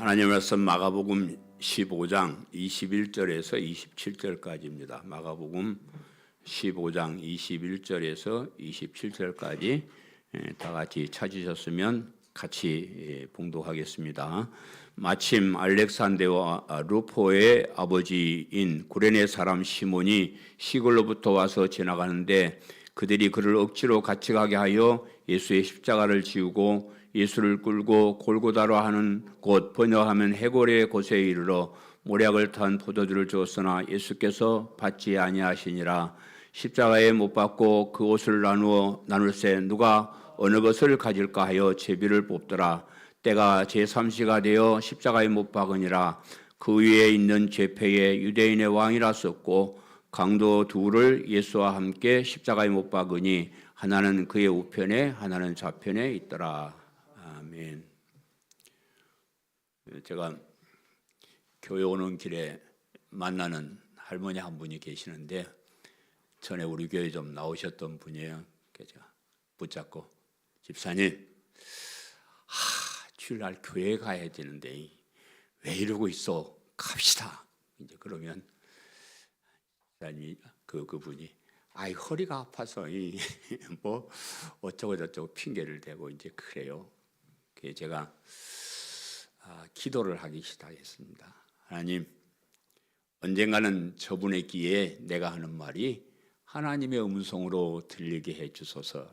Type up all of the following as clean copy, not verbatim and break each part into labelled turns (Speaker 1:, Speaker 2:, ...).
Speaker 1: 하나님의 말씀 마가복음 15장 21절에서 27절까지입니다. 마가복음 15장 21절에서 27절까지 다 같이 찾으셨으면 같이 봉독하겠습니다. 마침 알렉산더와 루포의 아버지인 구레네 사람 시몬이 시골로부터 와서 지나가는데 그들이 그를 억지로 같이 가게 하여 예수의 십자가를 지우고 예수를 끌고 골고다로 하는 곳, 번역하면 해골의 곳에 이르러 모략을 탄 포도주를 주었으나 예수께서 받지 아니하시니라. 십자가에 못 박고 그 옷을 나눌세 누가 어느 것을 가질까 하여 제비를 뽑더라. 때가 제3시가 되어 십자가에 못 박으니라. 그 위에 있는 제패에 유대인의 왕이라 썼고 강도 둘을 예수와 함께 십자가에 못 박으니 하나는 그의 우편에 하나는 좌편에 있더라. 아멘. 제가 교회 오는 길에 만나는 할머니 한 분이 계시는데 전에 우리 교회 좀 나오셨던 분이에요. 그래서 제가 붙잡고 집사님, 주일날 교회 가야 되는데 왜 이러고 있어? 갑시다. 이제 그러면 집사님이 그분이 허리가 아파서 뭐 어쩌고 저쩌고 핑계를 대고 이제 그래요. 제가 기도를 하기 시작했습니다. 하나님, 언젠가는 저분의 귀에 내가 하는 말이 하나님의 음성으로 들리게 해주소서.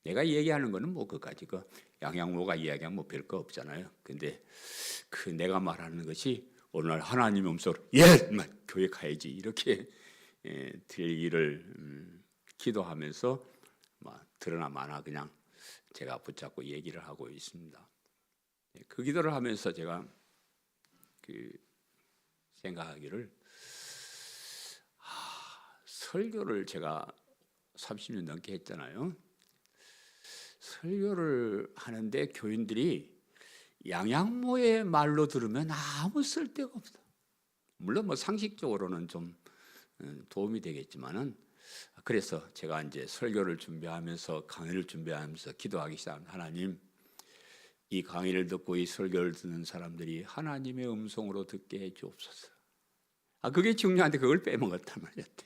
Speaker 1: 내가 얘기하는 거는 뭐 그까지 양양모가 이야기하면 뭐 별거 없잖아요. 근데 내가 말하는 것이 어느 날 하나님의 음성으로 교회 가야지 이렇게 들리기를 기도하면서 드러나 마나 그냥 제가 붙잡고 얘기를 하고 있습니다. 그 기도를 하면서 제가 생각하기를 설교를 제가 30년 넘게 했잖아요. 설교를 하는데 교인들이 양양모의 말로 들으면 아무 쓸데가 없어. 물론 뭐 상식적으로는 좀 도움이 되겠지만은 그래서 제가 이제 설교를 준비하면서 강의를 준비하면서 기도하기 시작합니다. 하나님, 이 강의를 듣고 이 설교를 듣는 사람들이 하나님의 음성으로 듣게 해 주옵소서. 그게 중요한데 그걸 빼먹었단 말이었대.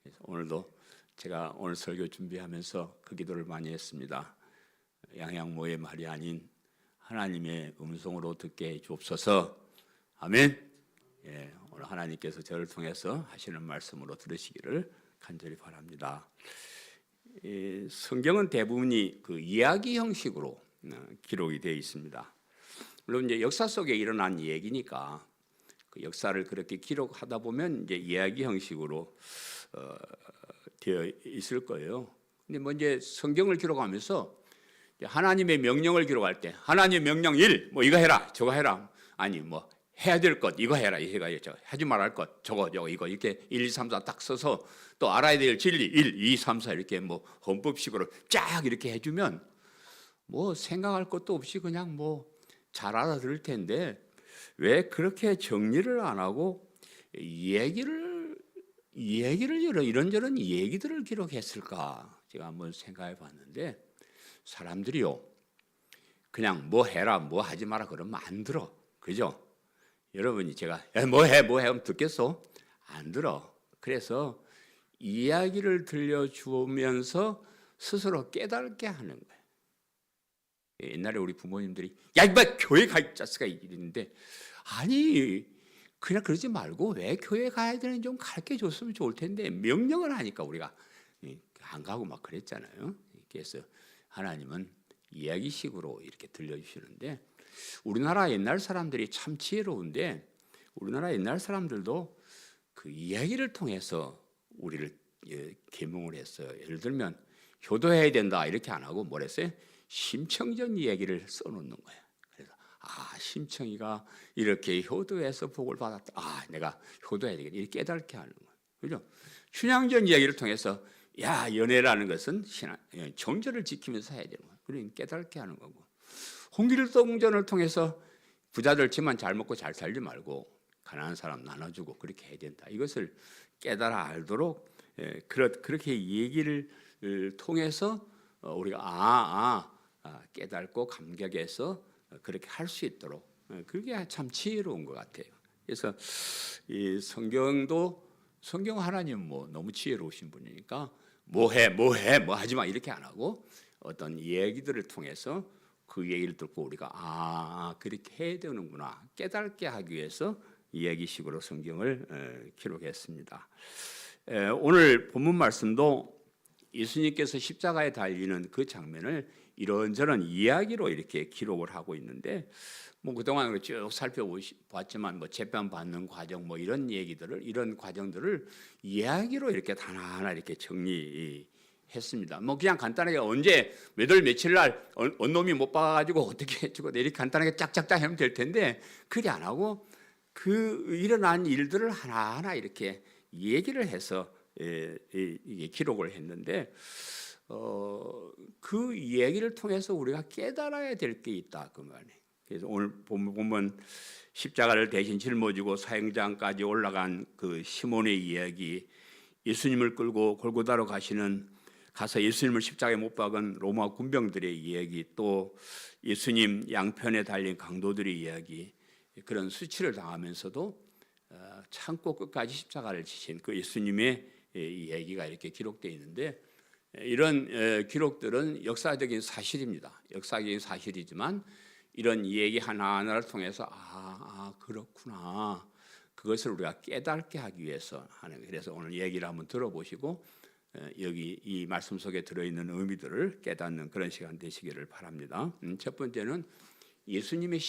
Speaker 1: 그래서 오늘도 제가 오늘 설교 준비하면서 그 기도를 많이 했습니다. 양양모의 말이 아닌 하나님의 음성으로 듣게 해 주옵소서. 아멘. 오늘 하나님께서 저를 통해서 하시는 말씀으로 들으시기를 간절히 바랍니다. 성경은 대부분이 이야기 형식으로 기록이 되어 있습니다. 물론 이제 역사 속에 일어난 얘기니까 그 역사를 그렇게 기록하다 보면 이제 이야기 형식으로 되어 있을 거예요. 근데 뭐 이제 성경을 기록하면서 하나님의 명령을 기록할 때 하나님의 명령 1, 뭐 이거 해라, 저거 해라, 아니 뭐 해야 될 것 이거 해라, 이거 하지 말할 것 저거 이거 이렇게 1, 2, 3, 4 딱 써서 또 알아야 될 진리 1, 2, 3, 4 이렇게 뭐 헌법식으로 쫙 이렇게 해주면 뭐 생각할 것도 없이 그냥 뭐 잘 알아들을 텐데 왜 그렇게 정리를 안 하고 얘기를 이런저런 얘기들을 기록했을까? 제가 한번 생각해 봤는데 사람들이요 그냥 뭐 해라 뭐 하지 마라 그러면 안 들어, 그죠? 여러분이 제가 뭐 해 하면 듣겠어? 안 들어. 그래서 이야기를 들려주면서 스스로 깨닫게 하는 거예요. 옛날에 우리 부모님들이 이마 교회 가 있자스가 이랬는데 아니 그냥 그러지 말고 왜 교회 가야 되는지 좀 가르쳐 줬으면 좋을 텐데 명령을 하니까 우리가 안 가고 막 그랬잖아요. 그래서 하나님은 이야기식으로 이렇게 들려주시는데 우리나라 옛날 사람들이 참 지혜로운데 우리나라 옛날 사람들도 그 이야기를 통해서 우리를 계명을 했어요. 예를 들면 효도해야 된다 이렇게 안 하고 뭐랬어요? 심청전 이야기를 써놓는 거예요. 그래서 심청이가 이렇게 효도해서 복을 받았다. 내가 효도해야 되겠다 이렇게 깨닫게 하는 거예요. 그죠? 춘향전 이야기를 통해서 연애라는 것은 정절을 지키면서 해야 되는 거예요. 그러니까 깨닫게 하는 거고 홍길동전을 통해서 부자들지만 잘 먹고 잘 살지 말고 가난한 사람 나눠주고 그렇게 해야 된다. 이것을 깨달아 알도록 그렇게 얘기를 통해서 우리가 깨닫고 감격해서 그렇게 할 수 있도록 그게 참 지혜로운 것 같아요. 그래서 이 성경 하나님 뭐 너무 지혜로우신 분이니까 뭐 하지 마 이렇게 안 하고 어떤 얘기들을 통해서 그 얘기를 듣고 우리가 그렇게 해야 되는구나 깨닫게 하기 위해서 이야기식으로 성경을 기록했습니다. 오늘 본문 말씀도 예수님께서 십자가에 달리는 그 장면을 이런저런 이야기로 이렇게 기록을 하고 있는데 뭐 그동안 쭉 살펴봤지만 뭐 재판 받는 과정 뭐 이런 과정들을 이야기로 이렇게 하나하나 이렇게 정리했습니다. 뭐 그냥 간단하게 언제 몇 월 며칠 날 언놈이 못 봐가지고 어떻게 해주고 이렇게 간단하게 짝짝짝 하면 될 텐데 그게 안 하고 그 일어난 일들을 하나하나 이렇게 얘기를 해서 이게 기록을 했는데 그 얘기를 통해서 우리가 깨달아야 될 게 있다 그 말이에요. 그래서 오늘 보면 십자가를 대신 짊어지고 사형장까지 올라간 그 시몬의 이야기, 예수님을 끌고 골고다로 가서 예수님을 십자가에 못 박은 로마 군병들의 이야기, 또 예수님 양편에 달린 강도들의 이야기, 그런 수치를 당하면서도 참고 끝까지 십자가를 지신 그 예수님의 이야기가 이렇게 기록되어 있는데 이런 기록들은 역사적인 사실입니다. 역사적인 사실이지만 이런 얘기 하나하나를 통해서 그렇구나 그것을 우리가 깨닫게 하기 위해서 하는 거예요. 그래서 오늘 얘기를 한번 들어보시고 여기 이 말씀 속에 들어있는 의미들을 깨닫는 그런 시간 되시기를 바랍니다. 첫 번째는 예수님의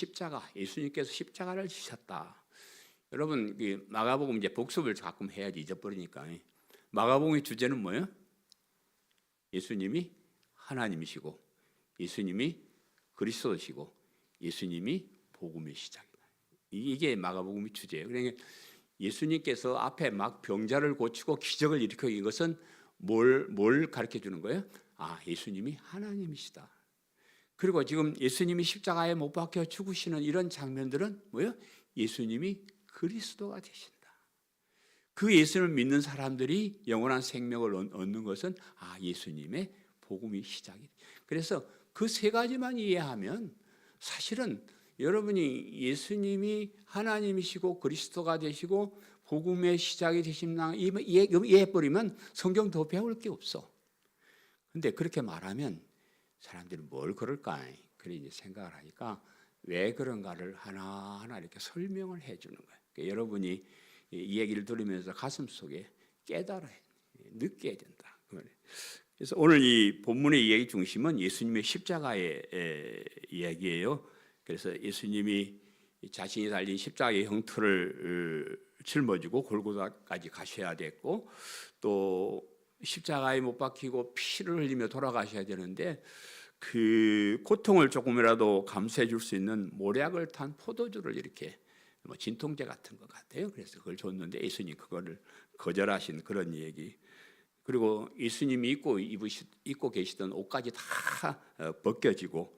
Speaker 1: 예수님께서 십자가를 지셨다. 여러분 마가복음 이제 복습을 가끔 해야지 잊어버리니까 마가복음의 주제는 뭐예요? 예수님이 하나님이시고 예수님이 그리스도시고 예수님이 복음의 시작이다. 이게 마가복음의 주제예요. 그러니까 예수님께서 앞에 막 병자를 고치고 기적을 일으켜 이것은 뭘 가르쳐 주는 거예요? 예수님이 하나님이시다. 그리고 지금 예수님이 십자가에 못 박혀 죽으시는 이런 장면들은 뭐예요? 예수님이 그리스도가 되신다. 그 예수님을 믿는 사람들이 영원한 생명을 얻는 것은 예수님의 복음의 시작이다. 그래서 그 세 가지만 이해하면 사실은 여러분이 예수님이 하나님이시고 그리스도가 되시고 복음의 시작이 되신다 이해해버리면 성경 더 배울 게 없어. 근데 그렇게 말하면 사람들이 뭘 그럴까? 그렇게 생각을 하니까 왜 그런가를 하나하나 이렇게 설명을 해주는 거예요. 그러니까 여러분이 이 얘기를 들으면서 가슴 속에 깨달아야 느껴야 된다. 그래서 오늘 이 본문의 이야기 중심은 예수님의 십자가의 이야기예요. 그래서 예수님이 자신이 달린 십자가의 형틀을 짊어지고 골고다까지 가셔야 됐고 또 십자가에 못 박히고 피를 흘리며 돌아가셔야 되는데 그 고통을 조금이라도 감수해 줄 수 있는 모략을 탄 포도주를 이렇게 진통제 같은 것 같아요. 그래서 그걸 줬는데 예수님 그거를 거절하신 그런 얘기. 그리고 예수님이 입고 계시던 옷까지 다 벗겨지고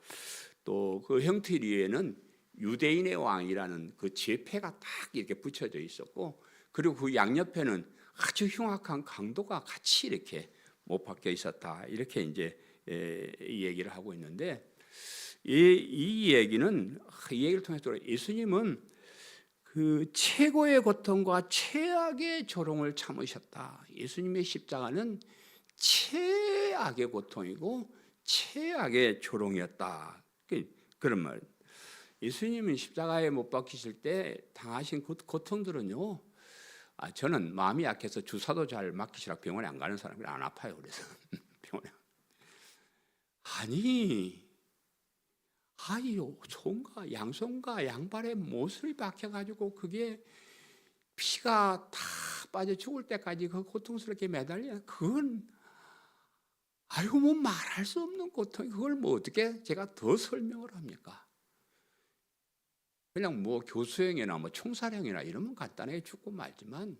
Speaker 1: 또 그 형틀 위에는 유대인의 왕이라는 그 제패가 딱 이렇게 붙여져 있었고 그리고 그 양옆에는 아주 흉악한 강도가 같이 이렇게 못 박혀 있었다. 이렇게 이제 이 얘기를 하고 있는데 이 얘기는 이 얘기를 통해서 예수님은 그 최고의 고통과 최악의 조롱을 참으셨다. 예수님의 십자가는 최악의 고통이고 최악의 조롱이었다. 그런 말. 예수님은 십자가에 못 박히실 때 당하신 고통들은요. 저는 마음이 약해서 주사도 잘 맞기시라 병원에 안 가는 사람이 안 아파요. 그래서 병원에. 손과 양손과 양발에 못을 박혀가지고 그게 피가 다 빠져 죽을 때까지 그 고통스럽게 매달려. 그건 뭐 말할 수 없는 고통. 그걸 뭐 어떻게 제가 더 설명을 합니까? 그냥 뭐 교수형이나 뭐 총살형이나 이러면 간단하게 죽고 말지만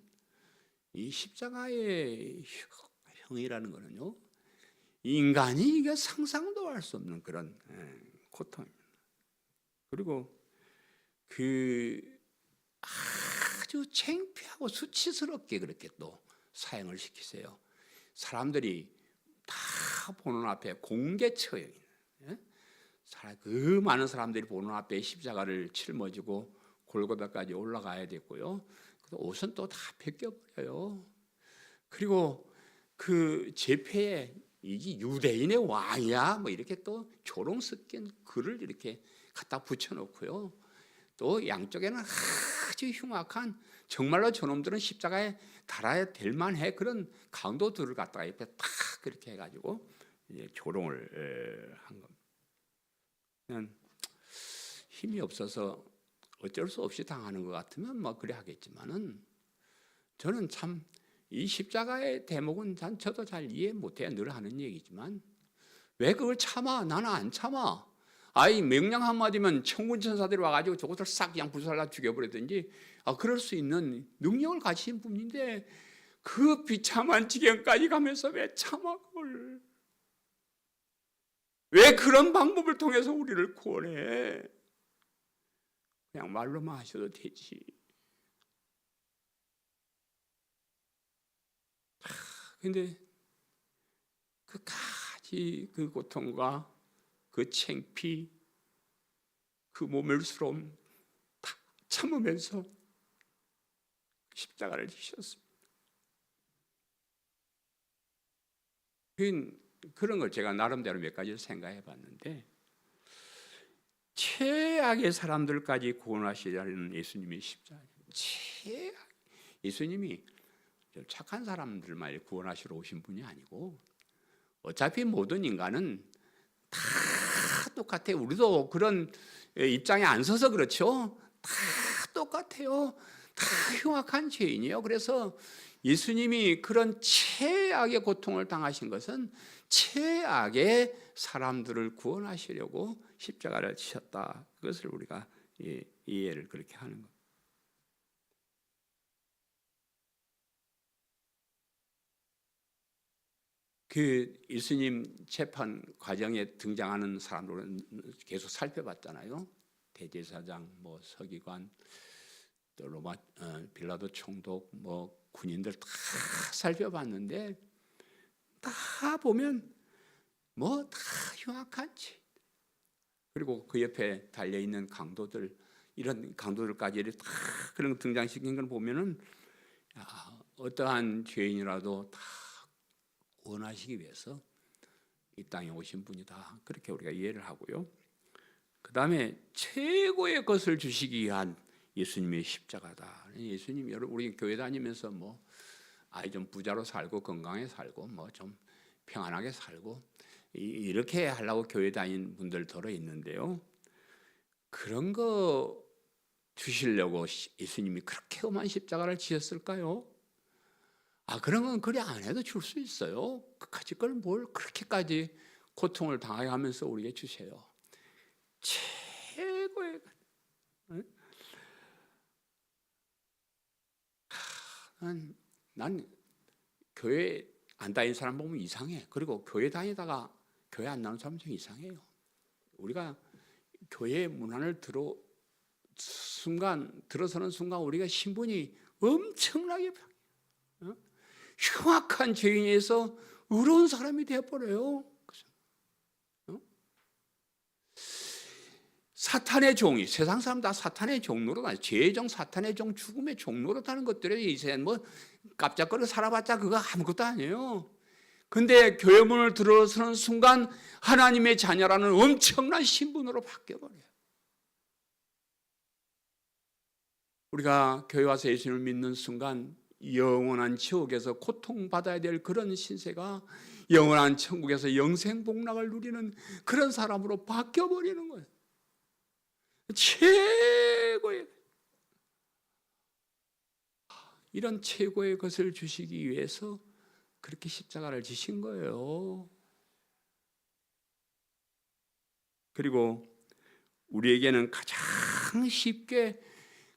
Speaker 1: 이 십자가의 형이라는 거는요. 인간이 이게 상상도 할 수 없는 그런 고통입니다. 그리고 그 아주 창피하고 수치스럽게 그렇게 또 사형을 시키세요. 사람들이 다 보는 앞에 공개 처형이에요. 그 많은 사람들이 보는 앞에 십자가를 짊어지고 골고다까지 올라가야 됐고요. 옷은 또 다 벗겨버려요. 그리고 그 제패에 이게 유대인의 왕이야 뭐 이렇게 또 조롱 섞인 글을 이렇게 갖다 붙여놓고요. 또 양쪽에는 아주 흉악한, 정말로 저놈들은 십자가에 달아야 될 만해 그런 강도들을 갖다가 옆에 탁 그렇게 해가지고 이제 조롱을 한 겁니다. 그냥 힘이 없어서 어쩔 수 없이 당하는 것 같으면 뭐 그래 하겠지만은, 저는 참 이 십자가의 대목은 저도 잘 이해 못해요. 늘 하는 얘기지만 왜 그걸 참아? 나는 안 참아. 아이 명령 한마디면 천군 천사들이 와가지고 저것을 싹 그냥 불살라 죽여버리든지 그럴 수 있는 능력을 가지신 분인데 그 비참한 지경까지 가면서 왜 참아 그걸? 왜 그런 방법을 통해서 우리를 구원해? 그냥 말로만 하셔도 되지. 근데 그까지 그 고통과 그 창피, 그 모멸스러움 다 참으면서 십자가를 지셨습니다. 그런 걸 제가 나름대로 몇 가지를 생각해 봤는데, 최악의 사람들까지 구원하시려는 예수님의 십자가, 예수님이 착한 사람들만 구원하시러 오신 분이 아니고 어차피 모든 인간은 다 똑같아요. 우리도 그런 입장에 안 서서 그렇죠. 다 똑같아요. 다 흉악한 죄인이에요. 그래서 예수님이 그런 최악의 고통을 당하신 것은 최악의 사람들을 구원하시려고 십자가를 지셨다. 그것을 우리가 이해를 그렇게 하는 겁니다. 그 예수님 재판 과정에 등장하는 사람들은 계속 살펴봤잖아요. 대제사장, 뭐 서기관, 또 로마 빌라도 총독, 뭐 군인들 다 살펴봤는데 다 보면 뭐 다 흉악한 죄. 그리고 그 옆에 달려 있는 강도들, 이런 강도들까지 다 그런 등장시킨 걸 보면은 어떠한 죄인이라도 다 구원하시기 위해서 이 땅에 오신 분이다. 그렇게 우리가 이해를 하고요. 그 다음에 최고의 것을 주시기 위한 예수님의 십자가다. 예수님, 여러분 우리 교회 다니면서 뭐 아이 좀 부자로 살고 건강하게 살고 뭐 좀 평안하게 살고 이렇게 하려고 교회 다니는 분들 더러 있는데요. 그런 거 주시려고 예수님이 그렇게 험한 십자가를 지었을까요? 그런 건 그래 안 해도 줄 수 있어요. 그까짓 걸 뭘 그렇게까지 고통을 당하게 하면서 우리에게 주세요. 최고의 난 교회 안 다니는 사람 보면 이상해. 그리고 교회 다니다가 교회 안 나오는 사람 좀 이상해요. 우리가 교회 문안을 들어서는 순간 우리가 신분이 엄청나게 흉악한 죄인에서 의로운 사람이 되어버려요. 사탄의 종이, 세상 사람 다 사탄의 종 노릇하죠. 죄의 종, 사탄의 종, 죽음의 종 노릇하는 것들이 이제 뭐 깜짝거리고 살아봤자 그거 아무것도 아니에요. 근데 교회 문을 들어서는 순간 하나님의 자녀라는 엄청난 신분으로 바뀌어버려요. 우리가 교회 와서 예수님을 믿는 순간 영원한 지옥에서 고통받아야 될 그런 신세가 영원한 천국에서 영생복락을 누리는 그런 사람으로 바뀌어버리는 거예요. 최고의, 이런 최고의 것을 주시기 위해서 그렇게 십자가를 지신 거예요. 그리고 우리에게는 가장 쉽게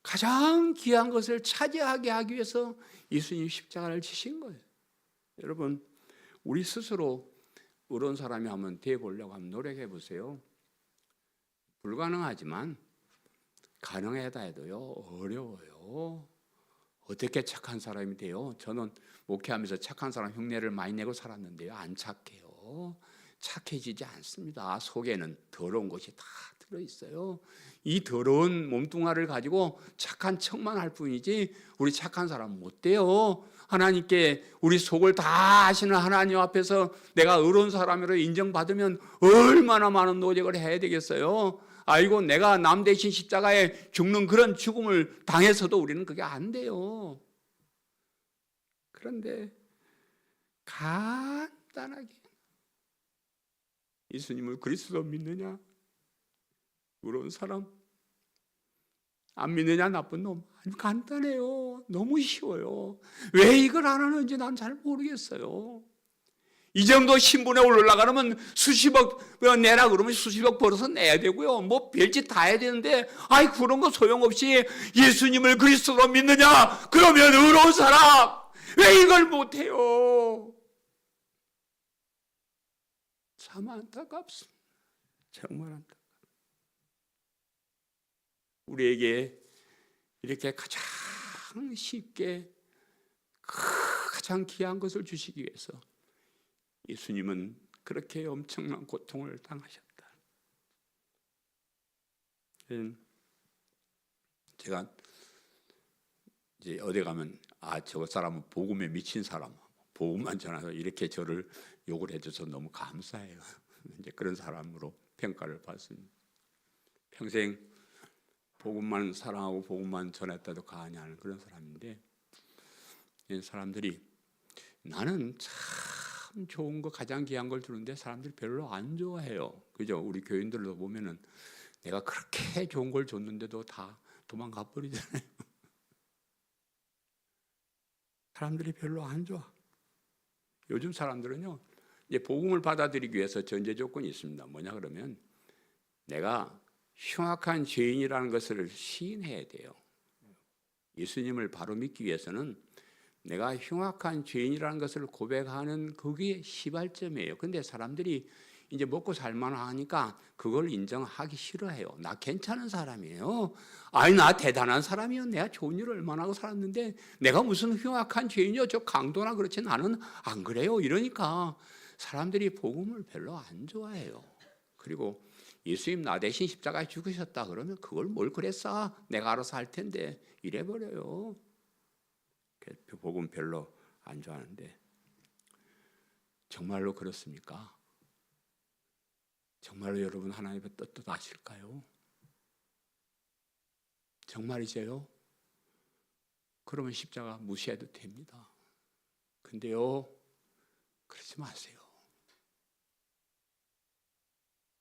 Speaker 1: 가장 귀한 것을 차지하게 하기 위해서 예수님 십자가를 지신 거예요. 여러분, 우리 스스로 의로운 사람이 한번 되어보려고 하면 노력해 보세요. 불가능하지만 가능하다 해도요, 어려워요. 어떻게 착한 사람이 돼요? 저는 목회하면서 착한 사람 흉내를 많이 내고 살았는데요, 안 착해요. 착해지지 않습니다. 속에는 더러운 것이 다 들어있어요. 이 더러운 몸뚱아리를 가지고 착한 척만 할 뿐이지 우리 착한 사람 못 돼요. 하나님께 우리 속을 다 아시는 하나님 앞에서 내가 의로운 사람으로 인정받으면 얼마나 많은 노력을 해야 되겠어요. 아이고, 내가 남 대신 십자가에 죽는 그런 죽음을 당해서도 우리는 그게 안 돼요. 그런데 간단하게 예수님을 그리스도 믿느냐? 의로운 사람? 안 믿느냐? 나쁜 놈? 아주 간단해요. 너무 쉬워요. 왜 이걸 안 하는지 난 잘 모르겠어요. 이 정도 신분에 올라가려면 수십억 내라 그러면 수십억 벌어서 내야 되고요. 뭐 별짓 다 해야 되는데, 아이, 그런 거 소용없이 예수님을 그리스도로 믿느냐? 그러면 의로운 사람! 왜 이걸 못해요? 참 안타깝습니다. 정말 안타깝습니다. 우리에게 이렇게 가장 쉽게 가장 귀한 것을 주시기 위해서 예수님은 그렇게 엄청난 고통을 당하셨다. 제가 이제 어디 가면 저 사람은 복음에 미친 사람, 복음만 전해서 이렇게 저를 욕을 해줘서 너무 감사해요. 이제 그런 사람으로 평가를 받습니다. 평생 복음만 사랑하고 복음만 전했다도 과하냐는 그런 사람인데, 사람들이 나는 참 좋은 거, 가장 귀한 걸 주는데 사람들이 별로 안 좋아해요. 그죠? 우리 교인들도 보면은 내가 그렇게 좋은 걸 줬는데도 다 도망가 버리잖아요. 사람들이 별로 안 좋아. 요즘 사람들은요, 이제 복음을 받아들이기 위해서 전제 조건이 있습니다. 뭐냐 그러면 내가 흉악한 죄인이라는 것을 시인해야 돼요. 예수님을 바로 믿기 위해서는 내가 흉악한 죄인이라는 것을 고백하는 그게 시발점이에요. 근데 사람들이 이제 먹고 살만 하니까 그걸 인정하기 싫어해요. 나 괜찮은 사람이에요. 아니, 나 대단한 사람이요. 내가 좋은 일을 얼마나 하고 살았는데 내가 무슨 흉악한 죄인이요. 저 강도나 그렇지 나는 안 그래요. 이러니까 사람들이 복음을 별로 안 좋아해요. 그리고 예수님 나 대신 십자가에 죽으셨다 그러면 그걸 뭘 그랬어? 내가 알아서 할 텐데 이래버려요. 복음 별로 안 좋아하는데 정말로 그렇습니까? 정말로 여러분 하나님의 뜻도 아실까요? 정말이세요? 그러면 십자가 무시해도 됩니다. 근데요, 그러지 마세요.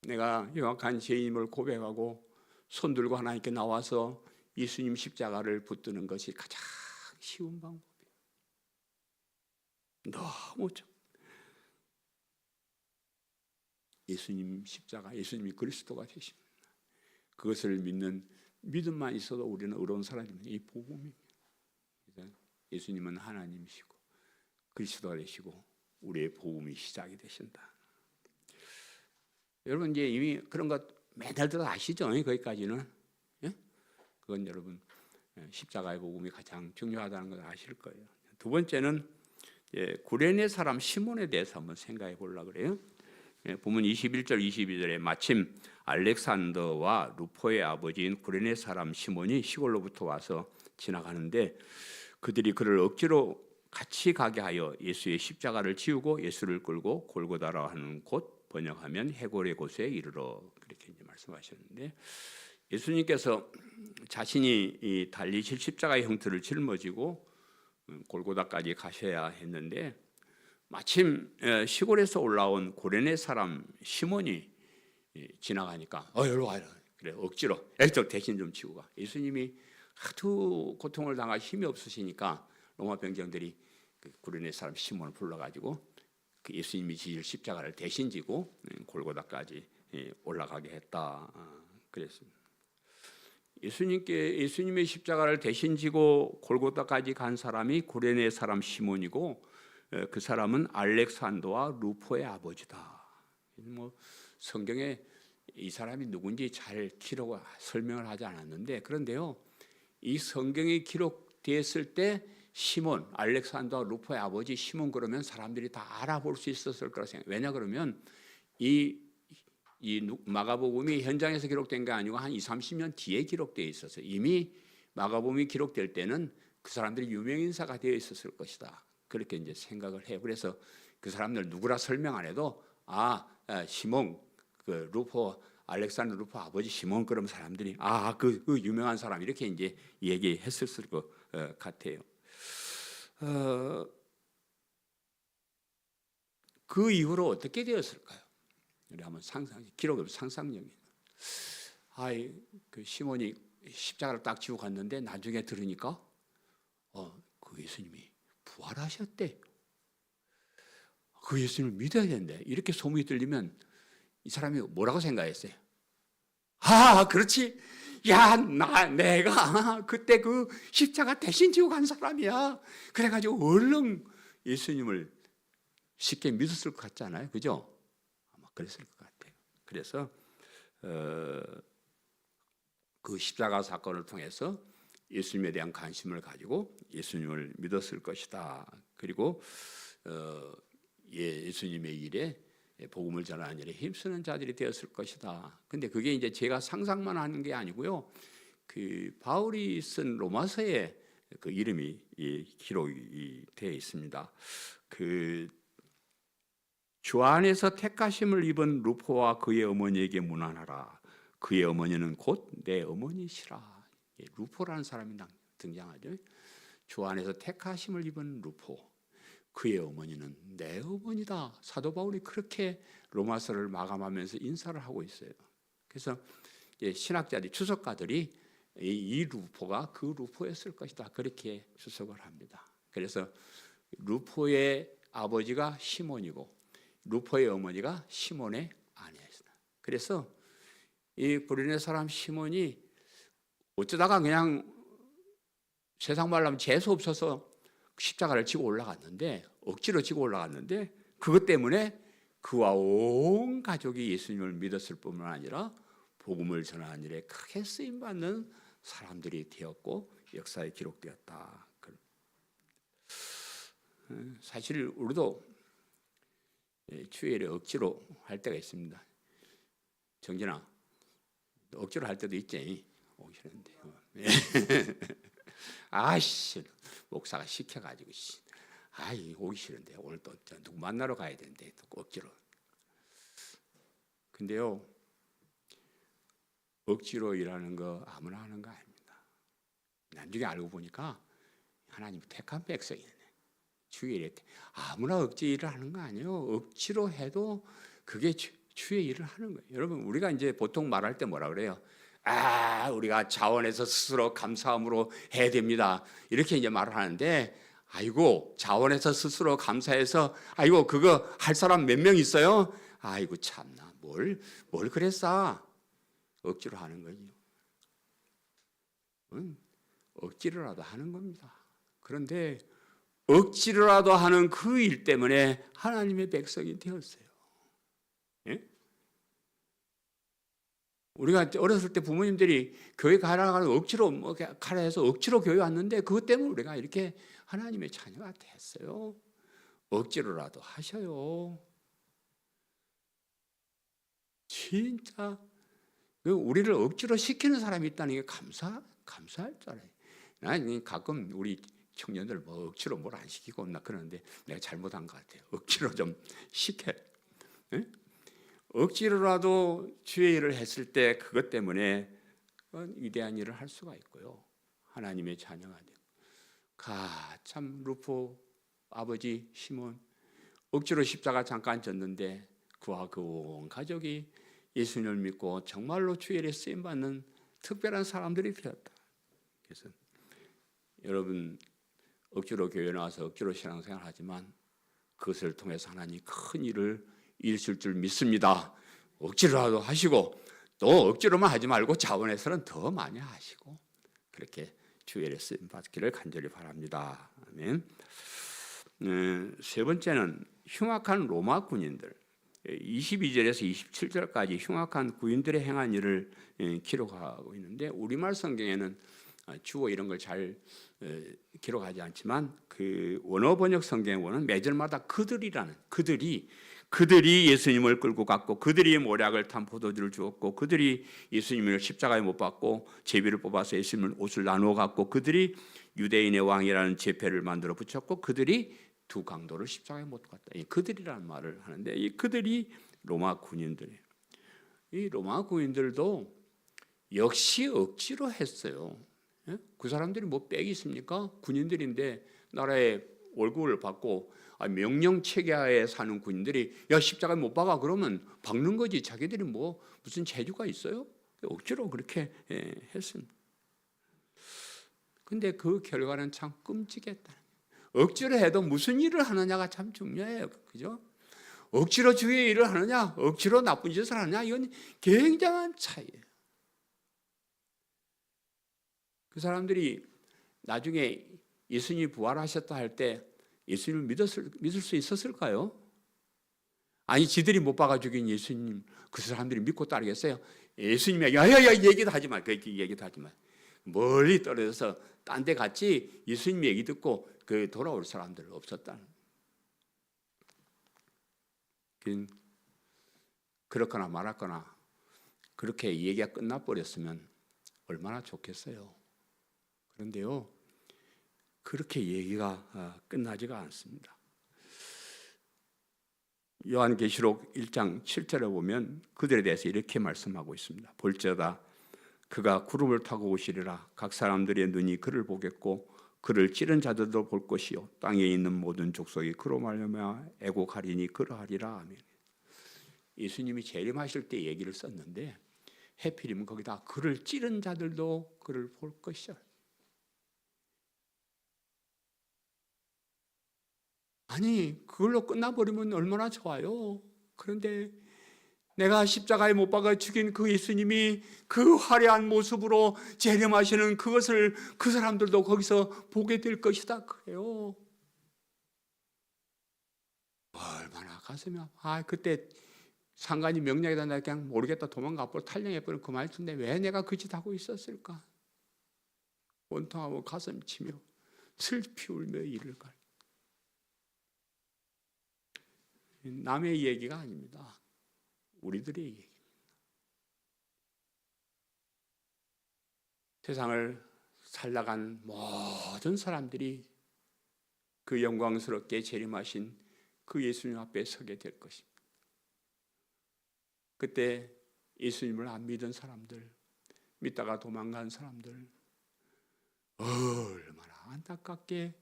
Speaker 1: 내가 흉악한 죄인임을 고백하고 손들고 하나님께 나와서 예수님 십자가를 붙드는 것이 가장 쉬운 방법이에요. 너무 예수님 십자가, 예수님이 그리스도가 되십니다. 그것을 믿는 믿음만 있어도 우리는 의로운 사람입니다. 이 복음입니다. 예수님은 하나님이시고 그리스도가 되시고 우리의 복음이 시작이 되신다. 여러분 이제 이미 그런 것 매달들 아시죠? 거기까지는. 예? 그건 여러분 십자가의 복음이 가장 중요하다는 걸 아실 거예요. 두 번째는 구레네 사람 시몬에 대해서 한번 생각해 보려고 그래요. 보면 21절 22절에 마침 알렉산더와 루포의 아버지인 구레네 사람 시몬이 시골로부터 와서 지나가는데 그들이 그를 억지로 같이 가게 하여 예수의 십자가를 지우고 예수를 끌고 골고다라 하는 곳, 번역하면 해골의 곳에 이르러, 그렇게 이제 말씀하셨는데, 예수님께서 자신이 달리실 십자가의 형태를 짊어지고 골고다까지 가셔야 했는데 마침 시골에서 올라온 고레네 사람 시몬이 지나가니까 여기로 와라. 그래, 억지로 애들 대신 좀 치고 가. 예수님이 하도 고통을 당하 힘이 없으시니까 로마 병정들이 그 구레네 사람 시몬을 불러가지고 그 예수님이 지실 십자가를 대신 지고 골고다까지 올라가게 했다. 그랬습니다. 예수님의 십자가를 대신 지고 골고다까지 간 사람이 구레네 사람 시몬이고 그 사람은 알렉산더와 루포의 아버지다. 뭐 성경에 이 사람이 누군지 잘 기록 설명을 하지 않았는데, 그런데요, 이 성경이 기록됐을 때 시몬, 알렉산더와 루포의 아버지 시몬 그러면 사람들이 다 알아볼 수 있었을 거라 생각해요. 왜냐 그러면 이 마가복음이 현장에서 기록된 게 아니고 한 20-30년 뒤에 기록되어 있어서 이미 마가복음이 기록될 때는 그 사람들이 유명인사가 되어 있었을 것이다. 그렇게 이제 생각을 해요. 그래서 그 사람들 누구라 설명 안 해도 시몬, 그 루포, 알렉산더 루포 아버지 시몬, 그럼 사람들이 그 유명한 사람 이렇게 이제 얘기했을 것 같아요. 그 이후로 어떻게 되었을까요? 우리 한번 기록을 상상력이. 그 시몬이 십자가를 딱 지고 갔는데 나중에 들으니까 그 예수님이 부활하셨대. 그 예수님을 믿어야 된대. 이렇게 소문이 들리면 이 사람이 뭐라고 생각했어요? 그렇지. 내가 그때 그 십자가 대신 지고 간 사람이야. 그래가지고 얼른 예수님을 쉽게 믿었을 것 같지 않아요? 그죠? 아마 그랬을 것 같아요. 그래서 그 십자가 사건을 통해서 예수님에 대한 관심을 가지고 예수님을 믿었을 것이다. 그리고 예수님의 일에 복음을 전하는 일에 힘쓰는 자들이 되었을 것이다. 근데 그게 이제 제가 상상만 하는 게 아니고요. 그 바울이 쓴 로마서에 그 이름이 기록이 되어 있습니다. 그 주 안에서 택하심을 입은 루포와 그의 어머니에게 문안하라. 그의 어머니는 곧 내 어머니시라. 루포라는 사람이 등장하죠. 주 안에서 택하심을 입은 루포, 그의 어머니는 내 어머니다. 사도 바울이 그렇게 로마서를 마감하면서 인사를 하고 있어요. 그래서 신학자들이, 추석가들이 이 루포가 그 루포였을 것이다, 그렇게 추석을 합니다. 그래서 루포의 아버지가 시몬이고 루포의 어머니가 시몬의 아내였습니다. 그래서 이 구레네 사람 시몬이 어쩌다가 그냥 세상 말로 하면 재수 없어서 십자가를 지고 올라갔는데, 억지로 지고 올라갔는데, 그것 때문에 그와 온 가족이 예수님을 믿었을 뿐만 아니라 복음을 전하는 일에 크게 쓰임받는 사람들이 되었고 역사에 기록되었다. 사실 우리도 주일에 억지로 할 때가 있습니다. 정진아, 억지로 할 때도 있지. 오기 싫은데. 목사가 시켜가지고 오기 싫은데 오늘 또 누구 만나러 가야 되는데 또 억지로. 근데요, 억지로 일하는 거 아무나 하는 거 아닙니다. 나중에 알고 보니까 하나님 택한 백성이네. 주의 일에 아무나 억지 일을 하는 거 아니에요. 억지로 해도 그게 주의 일을 하는 거예요. 여러분, 우리가 이제 보통 말할 때 뭐라 그래요? 우리가 자원해서 스스로 감사함으로 해야 됩니다. 이렇게 이제 말을 하는데, 자원해서 스스로 감사해서, 그거 할 사람 몇 명 있어요? 참나, 뭘 그랬어? 억지로 하는 거죠. 억지로라도 하는 겁니다. 그런데 억지로라도 하는 그 일 때문에 하나님의 백성이 되었어요. 예? 우리가 어렸을 때 부모님들이 교회 가라고 억지로 가라 해서 억지로 교회 왔는데, 그것 때문에 우리가 이렇게 하나님의 자녀가 됐어요. 억지로라도 하셔요. 진짜 우리를 억지로 시키는 사람이 있다는 게 감사할 줄 알아요. 난 가끔 우리 청년들 억지로 뭘 안 시키고 나 그러는데 내가 잘못한 것 같아요. 억지로 좀 시켜. 네? 억지로라도 주의 일을 했을 때 그것 때문에 위대한 일을 할 수가 있고요. 하나님의 자녀가 되고. 참 루포 아버지 시몬 억지로 십자가 잠깐 졌는데 그와 그 온 가족이 예수님을 믿고 정말로 주의 일에 쓰임받는 특별한 사람들이 되었다. 그래서 여러분, 억지로 교회 나와서 억지로 신앙생활 하지만 그것을 통해서 하나님 큰 일을 이루실 줄 믿습니다. 억지로라도 하시고 또 억지로만 하지 말고 자원해서는 더 많이 하시고 그렇게 주의 일에 쓰임 받기를 간절히 바랍니다. 아멘. 세 번째는 흉악한 로마 군인들. 22절에서 27절까지 흉악한 군인들의 행한 일을 기록하고 있는데, 우리말 성경에는 주어 이런 걸 잘 기록하지 않지만 그 원어 번역 성경에 보면 매절마다 그들이 그들이 예수님을 끌고 갔고, 그들이 모략을 탄 포도주를 주었고, 그들이 예수님을 십자가에 못 박고 제비를 뽑아서 예수님을 옷을 나누어 갖고, 그들이 유대인의 왕이라는 제패를 만들어 붙였고, 그들이 두 강도를 십자가에 못 갔다. 이 그들이라는 말을 하는데, 이 그들이 로마 군인들이에요. 이 로마 군인들도 역시 억지로 했어요. 그 사람들이 뭐 빽이 있습니까? 군인들인데 나라의 월급을 받고 명령 체계하에 사는 군인들이 야 십자가에 못 박아 그러면 박는 거지. 자기들이 뭐 무슨 재주가 있어요? 억지로 그렇게 했습니다. 근데 그 결과는 참 끔찍했다. 억지로 해도 무슨 일을 하느냐가 참 중요해요. 그죠? 억지로 주의 일을 하느냐, 억지로 나쁜 짓을 하느냐, 이건 굉장한 차이예요. 그 사람들이 나중에 예수님이 부활하셨다 할 때 예수님을 믿을 수 있었을까요? 아니 지들이 못 박아 죽인 예수님 그 사람들이 믿고 따르겠어요? 예수님에게 야야야 얘기도 하지 마. 그 얘기도 하지 마. 멀리 떨어져서 딴 데 갔지 예수님 얘기 듣고 그 돌아올 사람들 없었다. 그렇거나 말았거나 그렇게 얘기가 끝나버렸으면 얼마나 좋겠어요. 그런데요, 그렇게 얘기가 끝나지가 않습니다. 요한계시록 1장 7절에 보면 그들에 대해서 이렇게 말씀하고 있습니다. 볼지어다 그가 구름을 타고 오시리라. 각 사람들의 눈이 그를 보겠고 그를 찌른 자들도 볼 것이요 땅에 있는 모든 족속이 그로 말미암아 애곡하리니 그러하리라. 아멘. 예수님이 재림하실 때 얘기를 썼는데 해필이면 거기다 그를 찌른 자들도 그를 볼 것이요. 아니 그걸로 끝나버리면 얼마나 좋아요. 그런데 내가 십자가에 못 박아 죽인 그 예수님이 그 화려한 모습으로 재림하시는 그것을 그 사람들도 거기서 보게 될 것이다 그래요. 얼마나 가슴이 아파. 그때 상관이 명령에다 내가 그냥 모르겠다 도망가 버려 탈령해버린 그 말씀인데 왜 내가 그 짓 하고 있었을까. 원통하고 가슴 치며 슬피 울며 이를 갈. 남의 얘기가 아닙니다. 우리들의 얘기입니다. 세상을 살아간 모든 사람들이 그 영광스럽게 재림하신 그 예수님 앞에 서게 될 것입니다. 그때 예수님을 안 믿은 사람들, 믿다가 도망간 사람들 얼마나 안타깝게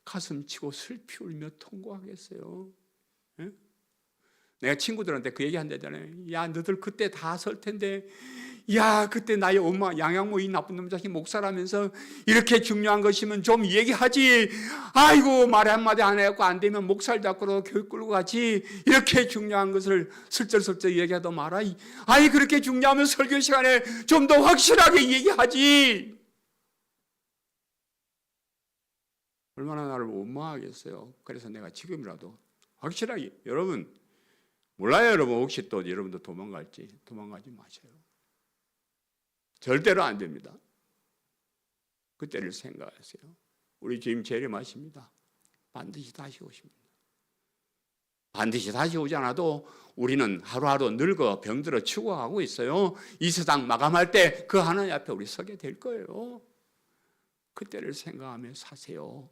Speaker 1: 가슴치고 슬피 울며 통곡하겠어요. 예? 내가 친구들한테 그 얘기 한다잖아요. 야 너들 그때 다 설 텐데 야 그때 나의 엄마 양양모 이 나쁜 놈 자식 목사라면서 이렇게 중요한 것이면 좀 얘기하지. 아이고 말 한마디 안 해갖고 안 되면 목살 잡고 교육 끌고 가지. 이렇게 중요한 것을 슬쩍슬쩍 얘기하도 마라. 아이 그렇게 중요하면 설교 시간에 좀 더 확실하게 얘기하지. 얼마나 나를 원망하겠어요. 그래서 내가 지금이라도 확실하게 여러분 몰라요. 여러분 혹시 또 여러분도 도망갈지. 도망가지 마세요. 절대로 안 됩니다. 그때를 생각하세요. 우리 주님 재림하십니다. 반드시 다시 오십니다. 반드시 다시 오지 않아도 우리는 하루하루 늙어 병들어 죽어가고 있어요. 이 세상 마감할 때 그 하나님 앞에 우리 서게 될 거예요. 그때를 생각하며 사세요.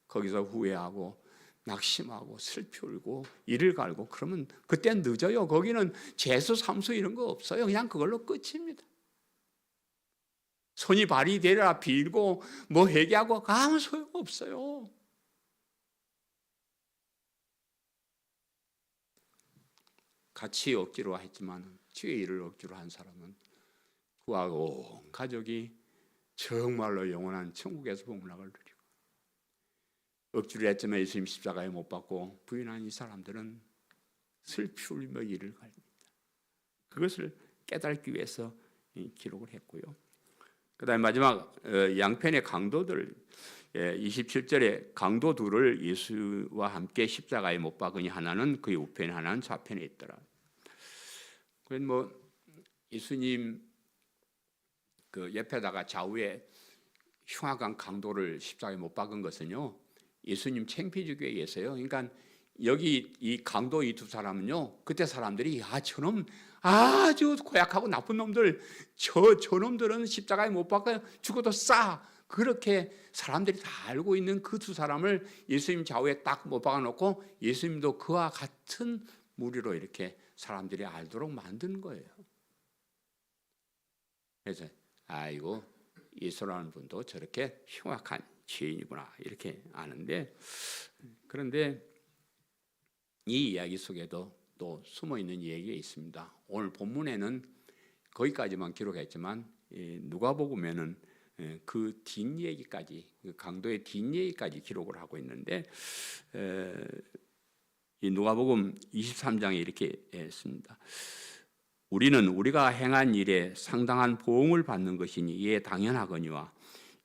Speaker 1: 거기서 후회하고 낙심하고 슬피 울고 이를 갈고 그러면 그땐 늦어요. 거기는 재수 삼수 이런 거 없어요. 그냥 그걸로 끝입니다. 손이 발이 되리라 빌고 뭐 회개하고 아무 소용없어요. 같이 억지로 했지만 주의 일을 억지로 한 사람은 그와 온 가족이 정말로 영원한 천국에서 복락을 누리고 억지로 했지만 예수님 십자가에 못 박고 부인한 이 사람들은 슬피 울며 이를 갈립니다. 그것을 깨닫기 위해서 기록을 했고요. 그 다음에 마지막 양편의 강도들 27절에 강도 둘을 예수와 함께 십자가에 못 박으니 하나는 그의 우편에 하나는 좌편에 있더라. 그건 뭐 예수님 그 옆에다가 좌우에 흉악한 강도를 십자가에 못 박은 것은요 예수님 창피주기에 의해서요. 그러니까 여기 이 강도 이 두 사람은요, 그때 사람들이 야 저놈 아주 고약하고 나쁜 놈들, 저놈들은 십자가에 못 박아 죽어도 싸, 그렇게 사람들이 다 알고 있는 그 두 사람을 예수님 좌우에 딱 못 박아놓고 예수님도 그와 같은 무리로 이렇게 사람들이 알도록 만드는 거예요. 그래서 아이고 예수라는 분도 저렇게 흉악한 죄인이구나 이렇게 아는데, 그런데 이 이야기 속에도 또 숨어있는 얘기가 있습니다. 오늘 본문에는 거기까지만 기록했지만 누가복음에는 그 뒷얘기까지, 그 강도의 뒷얘기까지 기록을 하고 있는데, 이 누가복음 23장에 이렇게 했습니다. 우리는 우리가 행한 일에 상당한 보응을 받는 것이니 이에 당연하거니와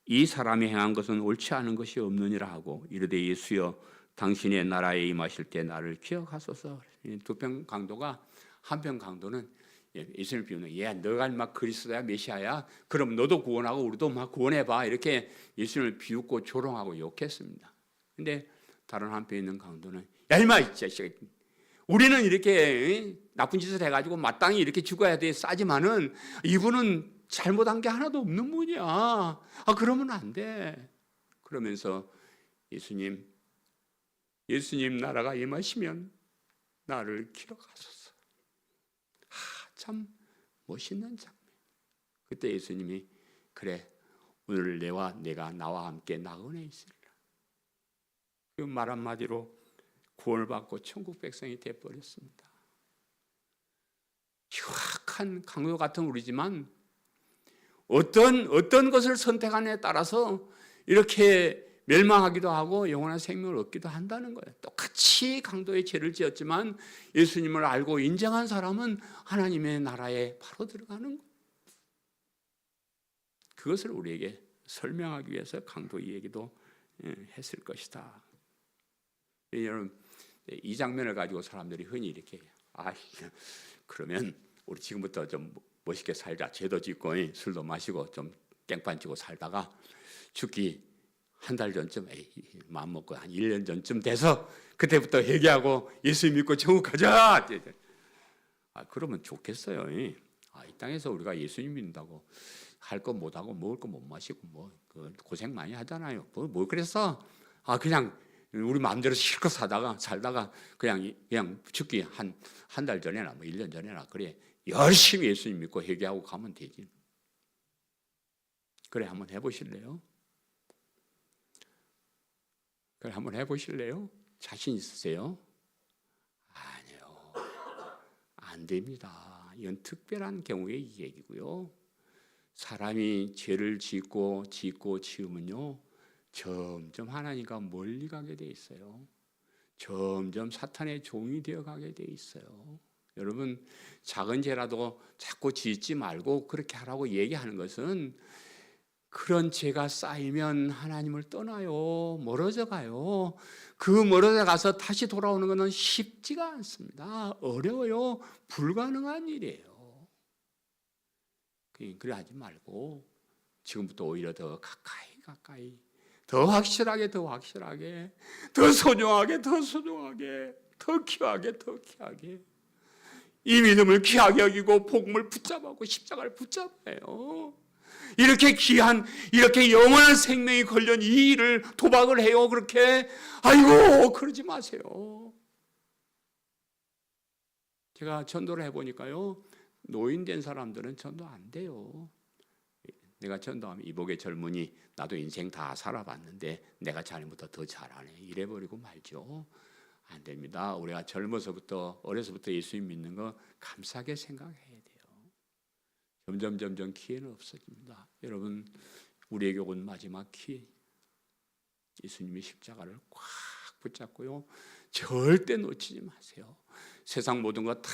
Speaker 1: 이 사람이 행한 것은 옳지 않은 것이 없느니라 하고 이르되 예수여 당신의 나라에 임하실 때 나를 기억하소서. 두 편 강도가, 한 편 강도는 예수님을 비우는, 얘 너가 막 그리스도야 메시아야, 그럼 너도 구원하고 우리도 막 구원해봐, 이렇게 예수님을 비웃고 조롱하고 욕했습니다. 근데 다른 한편에 있는 강도는 야 이마 이 자식아, 우리는 이렇게 나쁜 짓을 해가지고 마땅히 이렇게 죽어야 돼 싸지만은 이분은 잘못한 게 하나도 없는 분이야. 그러면 안 돼. 그러면서 예수님 나라가 임하시면 나를 기억하소서. 참 멋있는 장면. 그때 예수님이 그래 오늘 내가 나와 함께 나그네 있으리라. 그 말 한마디로 구원을 받고 천국 백성이 되어버렸습니다. 흉악한 강도 같은 우리지만 어떤 것을 선택하느냐에 따라서 이렇게 멸망하기도 하고 영원한 생명을 얻기도 한다는 거예요. 똑같이 강도의 죄를 지었지만 예수님을 알고 인정한 사람은 하나님의 나라에 바로 들어가는 거예요. 그것을 우리에게 설명하기 위해서 강도 이 얘기도 했을 것이다. 여러분, 이 장면을 가지고 사람들이 흔히 이렇게 그러면 우리 지금부터 좀 멋있게 살자, 죄도 짓고 술도 마시고 좀 깽판 치고 살다가 죽기 한 달 전쯤 마음 먹고 한 1년 전쯤 돼서 그때부터 회개하고 예수 믿고 천국 가자. 그러면 좋겠어요. 이 땅에서 우리가 예수님 믿는다고 할 거 못하고 먹을 거 못 마시고 고생 많이 하잖아요. 뭐 그래서 그냥 우리 마음대로 실컷 살다가 그냥 죽기 한 달 전에나 1년 전에나 그래 열심히 예수님 믿고 회개하고 가면 되지. 그래 한번 해보실래요? 자신 있으세요? 아니요, 안 됩니다. 이건 특별한 경우의 이 얘기고요. 사람이 죄를 짓고 지으면요 점점 하나님과 멀리 가게 돼 있어요. 점점 사탄의 종이 되어 가게 돼 있어요. 여러분, 작은 죄라도 자꾸 짓지 말고 그렇게 하라고 얘기하는 것은 그런 죄가 쌓이면 하나님을 떠나요. 멀어져 가요. 그 멀어져 가서 다시 돌아오는 것은 쉽지가 않습니다. 어려워요. 불가능한 일이에요. 그래 하지 말고 지금부터 오히려 더 가까이 더 확실하게 더 소중하게 더 귀하게 이 믿음을 귀하게 여기고 복음을 붙잡고 십자가를 붙잡아요. 이렇게 귀한, 이렇게 영원한 생명이 걸린 이 일을 도박을 해요. 그렇게 그러지 마세요. 제가 전도를 해보니까요, 노인된 사람들은 전도 안 돼요. 내가 전도하면 이복의 젊은이 나도 인생 다 살아봤는데 내가 자네보다 더 잘하네 이래버리고 말죠. 안 됩니다. 우리가 어려서부터 예수님 믿는 거 감사하게 생각해야 돼요. 점점 기회는 없어집니다. 여러분, 우리에게 온 마지막 기회, 예수님의 십자가를 꽉 붙잡고요, 절대 놓치지 마세요. 세상 모든 거 다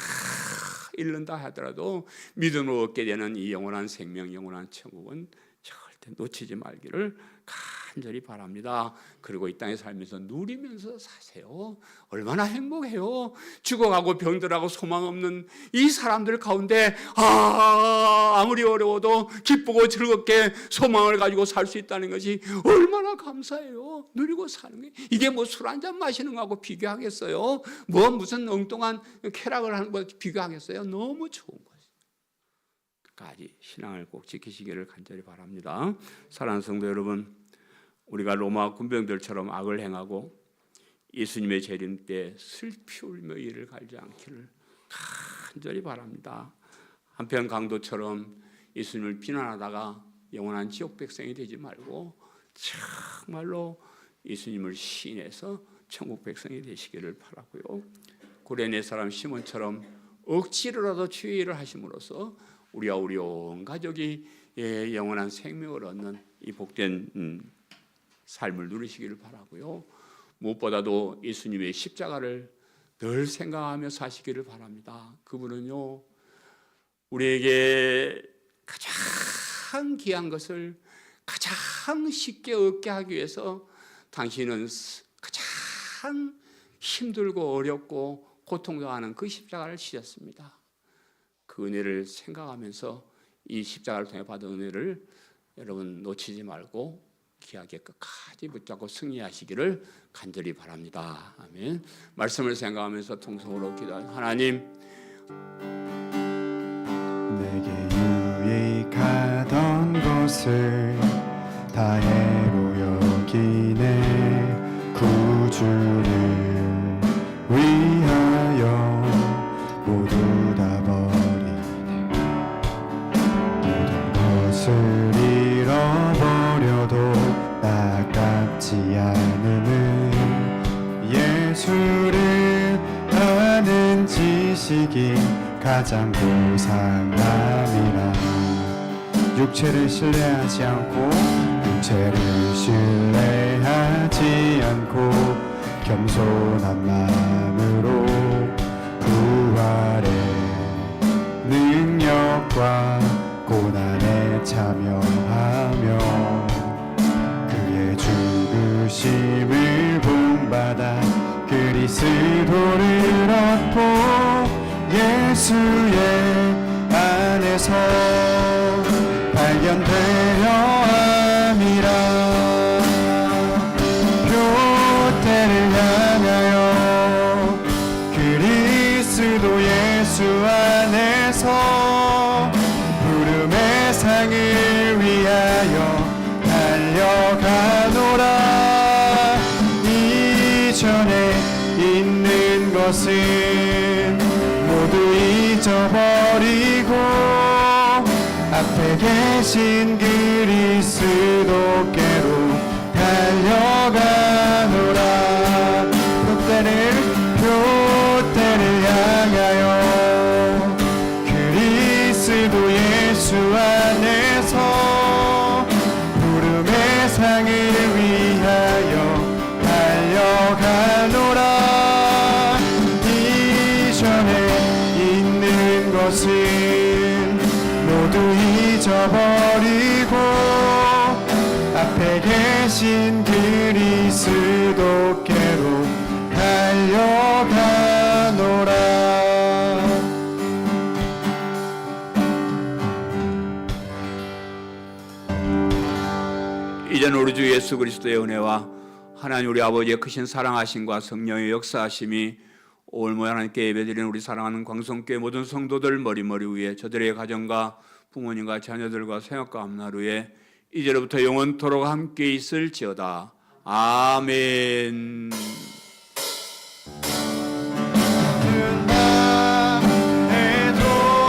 Speaker 1: 잃는다 하더라도 믿음으로 얻게 되는 이 영원한 생명, 영원한 천국은 절대 놓치지 말기를 간절히 바랍니다. 그리고 이 땅에 살면서 누리면서 사세요. 얼마나 행복해요. 죽어가고 병들하고 소망 없는 이 사람들 가운데 아무리 어려워도 기쁘고 즐겁게 소망을 가지고 살 수 있다는 것이 얼마나 감사해요. 누리고 사는 게 이게 뭐 술 한잔 마시는 거하고 비교하겠어요? 뭐 무슨 엉뚱한 쾌락을 하는 거 비교하겠어요? 너무 좋은 거죠. 끝까지 신앙을 꼭 지키시기를 간절히 바랍니다. 사랑하는 성도 여러분, 우리가 로마 군병들처럼 악을 행하고 예수님의 재림 때 슬피 울며 이를 갈지 않기를 간절히 바랍니다. 한편 강도처럼 예수님을 비난하다가 영원한 지옥 백성이 되지 말고 정말로 예수님을 시인해서 천국 백성이 되시기를 바라고요. 고레네 사람 시몬처럼 억지로라도 주의 일을 하심으로써 우리와 우리 온 가족이 영원한 생명을 얻는 이 복된 삶을 누리시기를 바라고요. 무엇보다도 예수님의 십자가를 늘 생각하며 사시기를 바랍니다. 그분은요, 우리에게 가장 귀한 것을 가장 쉽게 얻게 하기 위해서 당신은 가장 힘들고 어렵고 고통당하는 그 십자가를 지셨습니다. 그 은혜를 생각하면서 이 십자가를 통해 받은 은혜를 여러분 놓치지 말고 귀하게 끝까지 붙잡고 승리하시기를 간절히 바랍니다. 아멘. 말씀을 생각하면서 통성으로 기도하는 하나님,
Speaker 2: 내게 유익하던 것을 다 해로 여기네. 구주를 위하여 모두 다 버리네. 모든 것을 잃어버려도 아깝지 않음은 예수를 아는 지식이 가장 고상함이라. 육체를 신뢰하지 않고 겸손한 마음으로 부활의 능력과 고난에 참여하며 그의 죽으심을 본받아 그리스도를 얻고 예수의 안에서 발견되려 함이라. 표대를 향하여 그리스도 예수 안에서 부름의 상을 위하여 달려가노라. 이전에 있는 것은 모두 잊어버리고 앞에 계신 그리스도께로 달려가노라. 표대를 향하여 그리스도 예수 안에서 부름의 상을 위하여 달려가노라. 이전에 있는 것은 모두 잊어버리고 앞에 계신 그리스도께로 달려가노라.
Speaker 1: 이제는 우리 주 예수 그리스도의 은혜와 하나님 우리 아버지의 크신 사랑하심과 성령의 역사하심이 오늘 모여 하나님께 예배드리는 우리 사랑하는 광성교회 모든 성도들 머리머리 위에 저들의 가정과 부모님과 자녀들과 생업과 앞나루에 이제로부터 영원토록 함께 있을지어다. 아멘.